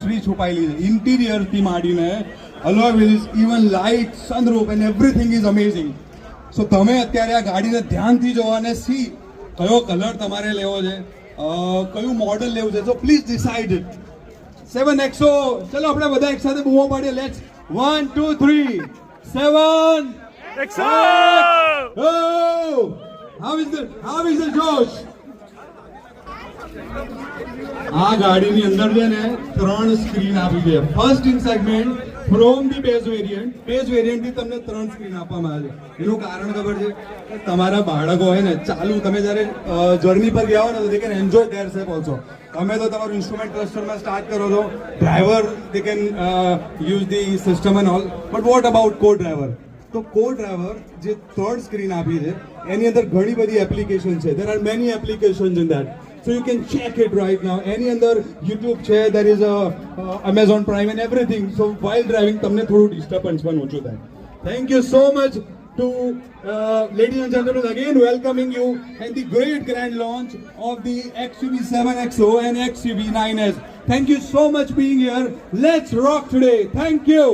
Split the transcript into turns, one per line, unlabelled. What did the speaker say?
History છુપાયેલી છે ઇન્ટિરિયરથી માંડીને alloy wheels even light sunroof and everything is amazing. So તમે અત્યારે આ ગાડીને ધ્યાનથી જોવો અને સી કયો કલર તમારે લેવો છે, કયું મોડલ લેવું છે. So please decide it. 7XO, ચલો આપણે બધા એક સાથે બૂમો પાડીએ. Let's 1 2 3 7XO. How is the Josh? આ ગાડીની અંદર છે ને 3 સ્ક્રીન આપી છે. First in segment from the base variant થી તમને 3 સ્ક્રીન આપવામાં આવે છે. એનું કારણ ખબર છે? તમારા બાળકો હોય ને ચાલુ તમે જ્યારે જર્ની પર ગયા હો ને તો they can enjoy there self also. તમે તો તમારું ઇન્સ્ટ્રુમેન્ટ ક્લસ્ટરમાં સ્ટાર્ટ કરો છો, driver they can use the system and all, but what about કો ડ્રાઈવર? તો કો ડ્રાઈવર જે 3rd સ્ક્રીન આપી છે એની અંદર ઘણી બધી એપ્લિકેશન છે. There are many applications in that. So you can check it right now. એની અંદર YouTube છે, there is Amazon Prime and everything. So while driving તમને થોડું ડિસ્ટર્બન્સ પણ ઓછું થાય. Thank you so much to ladies and gentlemen, again welcoming you and the great grand launch of the XUV 7XO and XUV 9S. Thank you so much being here. Let's rock today. Thank you.